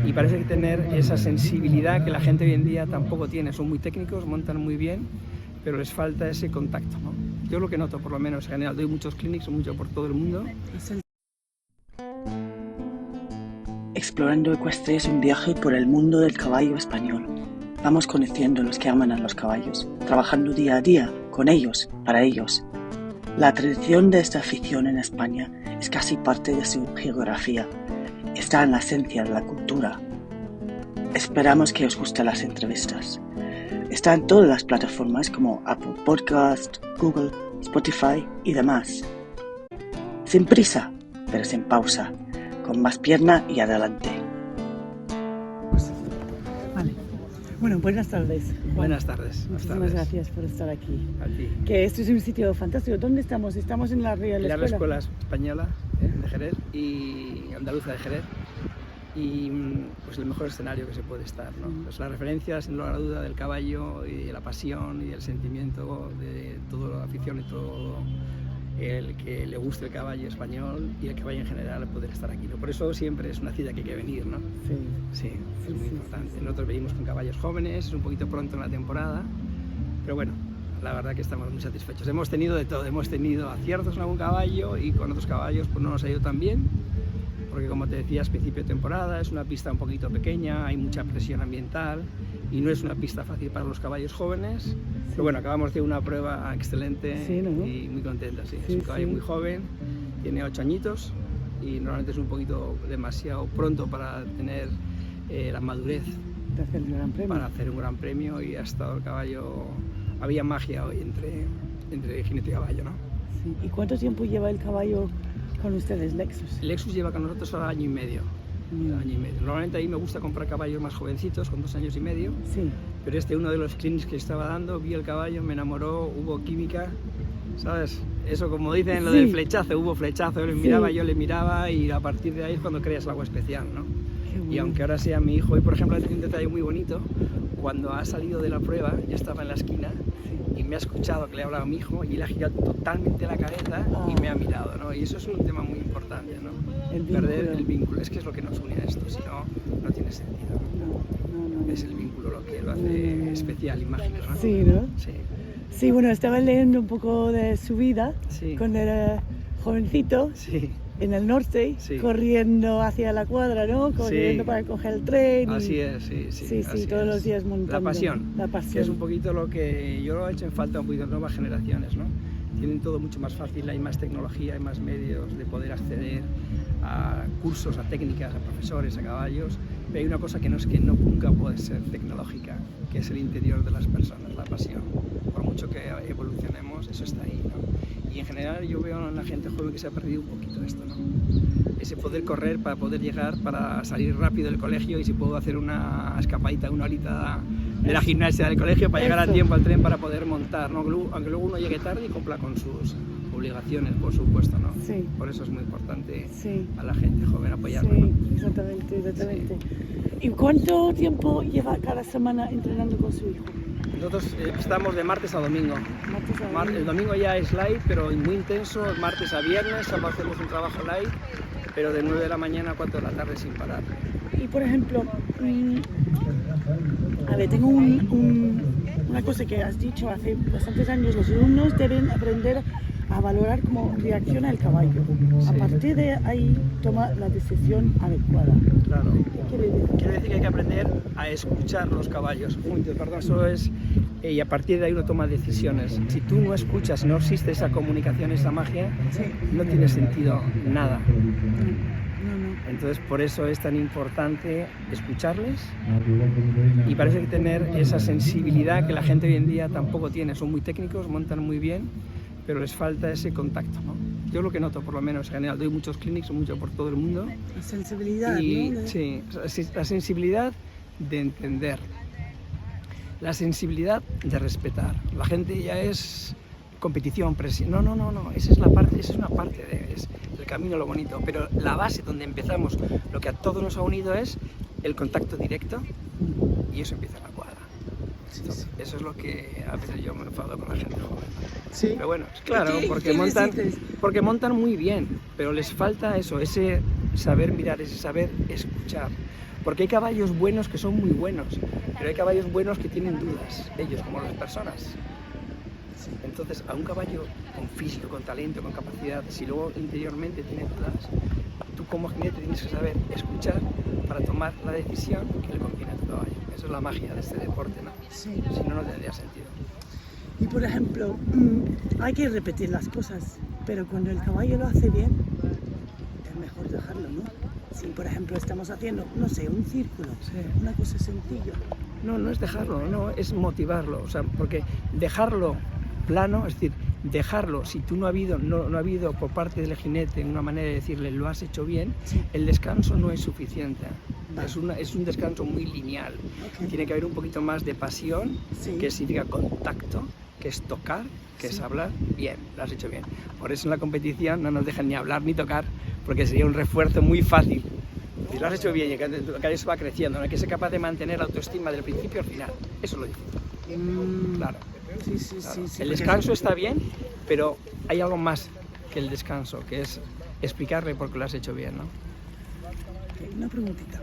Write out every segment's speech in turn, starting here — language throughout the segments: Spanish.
Y parece que tener esa sensibilidad que la gente hoy en día tampoco tiene. Son muy técnicos, montan muy bien, pero les falta ese contacto, ¿no? Yo lo que noto, por lo menos en general, doy muchos clinics, mucho por todo el mundo. Explorando Ecuestre es un viaje por el mundo del caballo español. Vamos conociendo a los que aman a los caballos, trabajando día a día con ellos, para ellos. La tradición de esta afición en España es casi parte de su geografía. Está en la esencia de la cultura. Esperamos que os gusten las entrevistas. Está en todas las plataformas como Apple Podcast, Google, Spotify y demás. Sin prisa, pero sin pausa, con más pierna y adelante. Vale. Bueno, buenas tardes. Buenas tardes. Muchísimas gracias por estar aquí. A ti. Que esto es un sitio fantástico. ¿Dónde estamos? Estamos en la Real La Escuela. Escuela Española de Jerez y Andaluza de Jerez. Y pues el mejor escenario que se puede estar, ¿no? Pues la referencia, sin lugar a duda, del caballo y de la pasión y el sentimiento de toda la afición y todo el que le guste el caballo español y el caballo en general poder estar aquí, ¿no? Por eso siempre es una cita que hay que venir, ¿no? Sí, es muy importante. Nosotros venimos con caballos jóvenes, es un poquito pronto en la temporada, pero bueno, la verdad que estamos muy satisfechos. Hemos tenido de todo, hemos tenido aciertos en algún caballo y con otros caballos pues no nos ha ido tan bien, porque como te decía, es principio de temporada, es una pista un poquito pequeña, hay mucha presión ambiental y no es una pista fácil para los caballos jóvenes. Pero bueno, acabamos de una prueba excelente y muy contenta, sí. Es un caballo muy joven, tiene 8 añitos y normalmente es un poquito demasiado pronto para tener la madurez para hacer un gran premio y ha estado el caballo, había magia hoy entre jinete y caballo, ¿no? Sí. ¿Y cuánto tiempo lleva el caballo con ustedes, Lexus? Lexus lleva con nosotros ahora año y medio. Normalmente ahí me gusta comprar caballos más jovencitos, con 2 años y medio. Sí. Pero uno de los clinics que estaba dando, vi el caballo, me enamoró, hubo química, ¿sabes? Eso como dicen, lo del flechazo, hubo flechazo, él me miraba, yo le miraba y a partir de ahí es cuando creas algo especial, ¿no? Y aunque ahora sea mi hijo, y por ejemplo hay un detalle muy bonito, cuando ha salido de la prueba, yo estaba en la esquina y me ha escuchado que le hablaba a mi hijo y él ha girado totalmente la cabeza y me ha mirado, ¿no? Y eso es un tema muy importante, ¿no? Perder el vínculo, es que es lo que nos une a esto, si no, no tiene sentido. No. Es el vínculo lo que lo hace especial y mágico, ¿no? Sí, ¿no? Sí. Sí, bueno, estaba leyendo un poco de su vida cuando era jovencito en el norte, corriendo hacia la cuadra, ¿no? Corriendo para coger el tren. Así es, Sí, todos los días montando. La pasión. Que es un poquito lo que yo lo he hecho en falta un poquito de nuevas generaciones, ¿no? Tienen todo mucho más fácil, hay más tecnología, hay más medios de poder acceder a cursos, a técnicas, a profesores, a caballos, pero hay una cosa que nunca puede ser tecnológica, que es el interior de las personas, la pasión. Por mucho que evolucionemos, eso está ahí, ¿no? Y en general yo veo en la gente joven que se ha perdido un poquito esto, ¿no? Ese poder correr para poder llegar, para salir rápido del colegio y si puedo hacer una escapadita, una horita de la gimnasia del colegio para llegar a tiempo al tren para poder montar, ¿no? Aunque luego uno llegue tarde y cumpla con sus obligaciones, por supuesto, ¿no? Sí. Por eso es muy importante a la gente joven apoyarla. Sí, ¿no? Exactamente. Sí. ¿Y cuánto tiempo lleva cada semana entrenando con su hijo? Nosotros estamos de martes a domingo. El domingo ya es light, pero muy intenso, martes a viernes, sábado hacemos un trabajo light, pero de 9 de la mañana a 4 de la tarde sin parar. Y por ejemplo, a ver, tengo una cosa que has dicho hace bastantes años, los alumnos deben aprender a valorar cómo reacciona el caballo. A partir de ahí toma la decisión adecuada. Claro. ¿Qué quiere decir? Quiere decir que hay que aprender a escuchar los caballos. Eso es, y a partir de ahí uno toma decisiones. Si tú no escuchas, no existe esa comunicación, esa magia, no tiene sentido nada. Entonces por eso es tan importante escucharles y parece que tener esa sensibilidad que la gente hoy en día tampoco tiene. Son muy técnicos, montan muy bien, pero les falta ese contacto, ¿no? Yo lo que noto, por lo menos en general, doy muchos clinics, mucho por todo el mundo. La sensibilidad, ¿no? Sí, la sensibilidad de entender, la sensibilidad de respetar. La gente ya es competición, presión. No, esa es una parte del camino, lo bonito, pero la base donde empezamos, lo que a todos nos ha unido es el contacto directo y eso empieza en la cuadra. Sí, Entonces, sí. eso es lo que a veces yo me enfado con la gente joven. Sí. Pero bueno, es claro, ¿Qué porque les montan, dices? porque montan muy bien, pero les falta eso, ese saber mirar, ese saber escuchar. Porque hay caballos buenos que son muy buenos, pero hay caballos buenos que tienen dudas, ellos como las personas. Sí. Entonces, a un caballo con físico, con talento, con capacidad, si luego interiormente tiene dudas, tú como jinete tienes que saber escuchar para tomar la decisión que le conviene a tu caballo. Eso es la magia de este deporte, ¿no? Sí. Si no, no tendría sentido. Y por ejemplo, hay que repetir las cosas, pero cuando el caballo lo hace bien, es mejor dejarlo, ¿no? Si por ejemplo estamos haciendo, no sé, un círculo, Sí. una cosa sencilla. No, no es dejarlo, no, es motivarlo. O sea, porque dejarlo plano, es decir, dejarlo, si tú no ha habido por parte del jinete una manera de decirle lo has hecho bien, Sí. el descanso no es suficiente. Vale. Es un descanso muy lineal. Ok. Tiene que haber un poquito más de pasión, Sí. que significa contacto, que es tocar, que es Sí. hablar. Bien, lo has hecho bien. Por eso en la competición no nos dejan ni hablar ni tocar, porque sería un refuerzo muy fácil. Si lo has hecho bien y que eso va creciendo, hay que ser capaz de mantener la autoestima del principio al final. Eso es lo difícil. Claro. Sí, sí, Claro. sí, sí. El porque descanso está bien, pero hay algo más que el descanso, que es explicarle por qué lo has hecho bien, ¿no? Ok, una preguntita.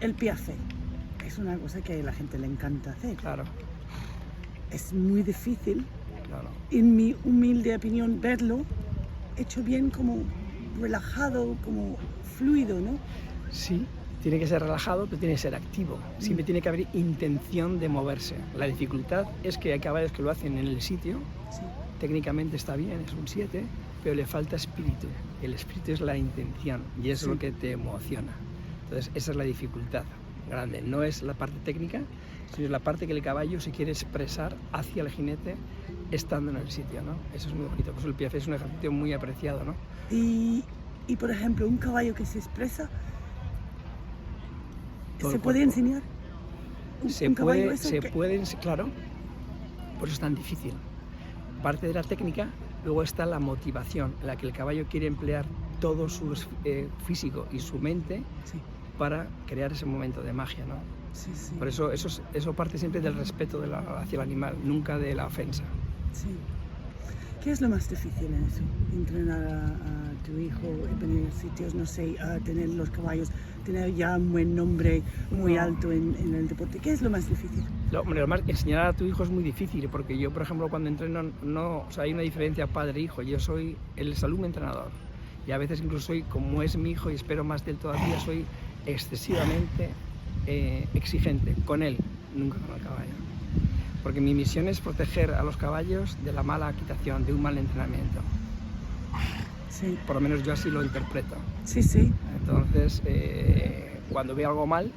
El piaffe es una cosa que a la gente le encanta hacer. Claro, Es muy difícil, claro. en mi humilde opinión, verlo hecho bien, como relajado, como fluido, ¿no? Sí, tiene que ser relajado, pero tiene que ser activo. Siempre tiene que haber intención de moverse. La dificultad es que hay caballos que lo hacen en el sitio, Sí. técnicamente está bien, es un 7, pero le falta espíritu. El espíritu es la intención y eso Sí. es lo que te emociona. Entonces, esa es la dificultad grande. No es la parte técnica, sino es la parte que el caballo se quiere expresar hacia el jinete estando en el sitio, ¿no? Eso es muy bonito. Por eso el piaffe es un ejercicio muy apreciado, ¿no? Y por ejemplo, un caballo que se expresa, Todo ¿se el puede cuerpo. enseñar? Se ¿Un caballo puede, eso se que- pueden, claro, por eso es tan difícil. Parte de la técnica, luego está la motivación, en la que el caballo quiere emplear todo su físico y su mente Sí, para crear ese momento de magia, ¿no? sí, sí. Por eso, eso parte siempre del respeto hacia el animal, nunca de la ofensa. Sí. ¿Qué es lo más difícil en eso? Entrenar a tu hijo, venir a sitios, no sé, a tener los caballos, tener ya un buen nombre muy No. alto en el deporte. ¿Qué es lo más difícil? Hombre, lo más, enseñar a tu hijo es muy difícil, porque yo, por ejemplo, cuando entreno, o sea, hay una diferencia padre-hijo. Yo soy el alumno entrenador. Y a veces incluso soy, como es mi hijo y espero más de él todavía, soy excesivamente exigente con él, nunca con el caballo. Porque mi misión es proteger a los caballos de la mala equitación, de un mal entrenamiento. Sí, Por lo menos yo así lo interpreto. sí, sí. Entonces, cuando veo algo mal,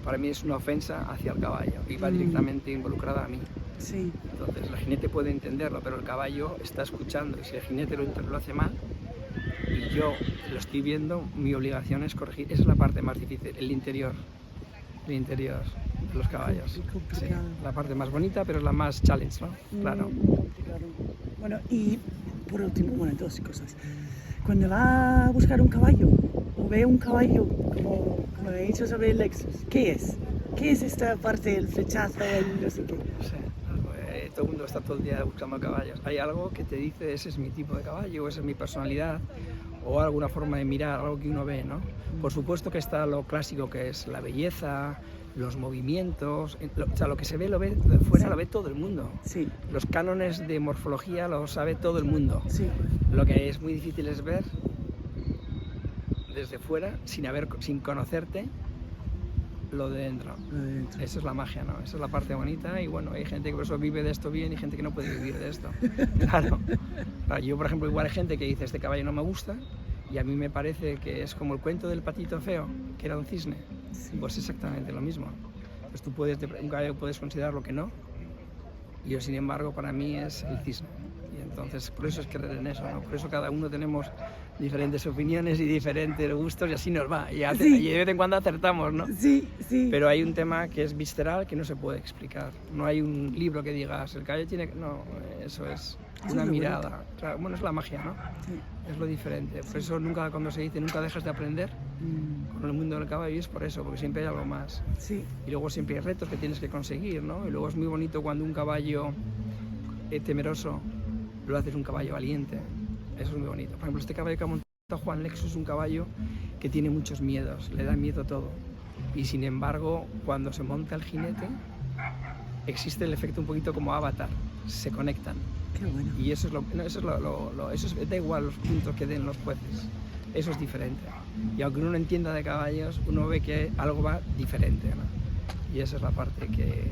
para mí es una ofensa hacia el caballo y va directamente involucrada a mí. Sí, Entonces, el jinete puede entenderlo, pero el caballo está escuchando. Y si el jinete lo hace mal y yo lo estoy viendo, mi obligación es corregir. Esa es la parte más difícil, el interior de los caballos. Qué complicado. Sí, la parte más bonita, pero es la más challenge, ¿no? Claro. Claro. Bueno, y por último, bueno, dos cosas. Cuando va a buscar un caballo o ve un caballo, como he dicho sobre el Lexus, ¿qué es? ¿Qué es esta parte del flechazo, el no sé qué? Sí, todo el mundo está todo el día buscando caballos. Hay algo que te dice, ese es mi tipo de caballo, esa es mi personalidad, o alguna forma de mirar, algo que uno ve, ¿no? Por supuesto que está lo clásico, que es la belleza, los movimientos, o sea, lo que se ve, lo ve de fuera, Sí. lo ve todo el mundo. Sí, Los cánones de morfología lo sabe todo el mundo. sí, Lo que es muy difícil es ver desde fuera, sin conocerte, lo de dentro. lo de dentro. Esa es la magia, ¿no? Esa es la parte bonita y bueno, hay gente que por eso vive de esto bien y gente que no puede vivir de esto. Claro. Yo, por ejemplo, igual hay gente que dice, este caballo no me gusta y a mí me parece que es como el cuento del patito feo, que era un cisne. Sí. Pues exactamente lo mismo. Pues tú un caballo puedes considerarlo que no, y yo, sin embargo, para mí es el cisne. Y entonces, por eso es creer en eso, ¿no? Por eso cada uno tenemos diferentes opiniones y diferentes gustos y así nos va. Y Sí. y de vez en cuando acertamos, ¿no? Sí, sí. Pero hay un tema que es visceral que no se puede explicar. No hay un libro que digas, el caballo tiene que... No, eso es Eso una es lo mirada. bonito. Claro, bueno, es la magia, ¿no? Sí. Es lo diferente. Por eso nunca, cuando se dice nunca dejas de aprender con el mundo del caballo, es por eso, porque siempre hay algo más. Sí. Y luego siempre hay retos que tienes que conseguir, ¿no? Y luego es muy bonito cuando un caballo temeroso lo haces un caballo valiente. Eso es muy bonito. Por ejemplo, este caballo que ha montado Juan Lexus es un caballo que tiene muchos miedos, le da miedo todo. Y sin embargo, cuando se monta el jinete, existe el efecto un poquito como Avatar, se conectan. Qué bueno. Y eso es da igual los puntos que den los jueces, eso es diferente. Y aunque uno no entienda de caballos, uno ve que algo va diferente, ¿no? Y esa es la parte que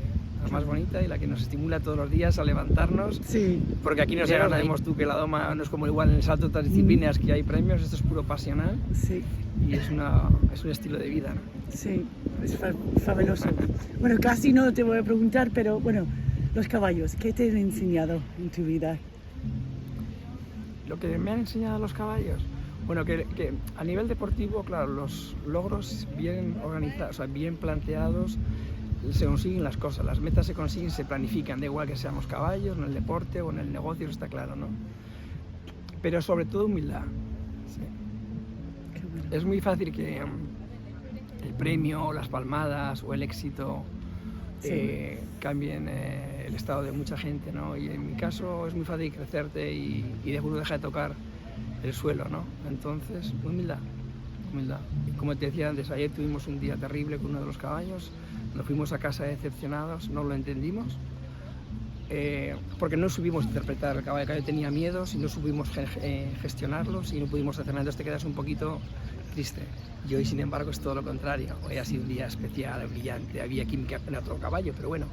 la más bonita y la que nos estimula todos los días a levantarnos. Sí. Porque aquí no se gana, vemos tú que la doma no es como igual en el salto de otras disciplinas que hay premios, esto es puro pasional Sí. y es un estilo de vida, ¿no? Sí, es fabuloso. Bueno, casi no te voy a preguntar, pero bueno, los caballos, ¿qué te han enseñado en tu vida? Lo que me han enseñado los caballos, bueno, que a nivel deportivo, claro, los logros bien organizados, o sea, bien planteados, se consiguen las cosas, las metas se consiguen, se planifican, da igual que seamos caballos, en el deporte o en el negocio, eso está claro, ¿no? Pero sobre todo humildad. Sí. Qué bueno. Es muy fácil que el premio, o las palmadas o el éxito cambien el estado de mucha gente, ¿no? Y en mi caso es muy fácil crecerte y uno deja de tocar el suelo, ¿no? Entonces, humildad, humildad. Y como te decía antes, ayer tuvimos un día terrible con uno de los caballos, nos fuimos a casa decepcionados, no lo entendimos, porque no supimos interpretar el caballo tenía miedos y no supimos gestionarlos y no pudimos hacer nada, entonces te quedas un poquito triste. Y hoy, sin embargo, es todo lo contrario. Hoy ha sido un día especial, brillante, había química en otro caballo, pero bueno.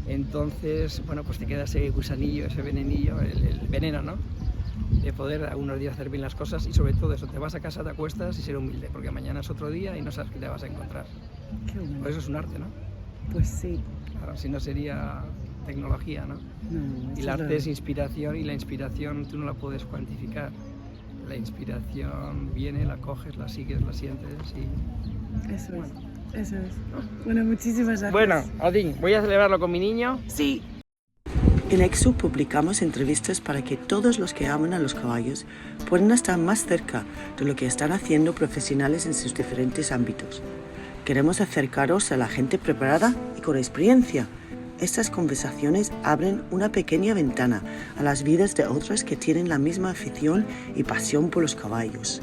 Entonces, bueno, pues te queda ese gusanillo, ese venenillo, el veneno, ¿no? De poder algunos días hacer bien las cosas y sobre todo eso, te vas a casa, te acuestas y ser humilde, porque mañana es otro día y no sabes qué te vas a encontrar. Qué bueno. Por eso es un arte, ¿no? Pues sí. Claro, si no sería tecnología, ¿no? No, Y el arte es inspiración y la inspiración tú no la puedes cuantificar. La inspiración viene, la coges, la sigues, la sientes y... Eso es, eso es. Bueno, muchísimas gracias. Bueno, Odín, voy a celebrarlo con mi niño. Sí. En EXU publicamos entrevistas para que todos los que aman a los caballos puedan estar más cerca de lo que están haciendo profesionales en sus diferentes ámbitos. Queremos acercaros a la gente preparada y con experiencia. Estas conversaciones abren una pequeña ventana a las vidas de otras que tienen la misma afición y pasión por los caballos.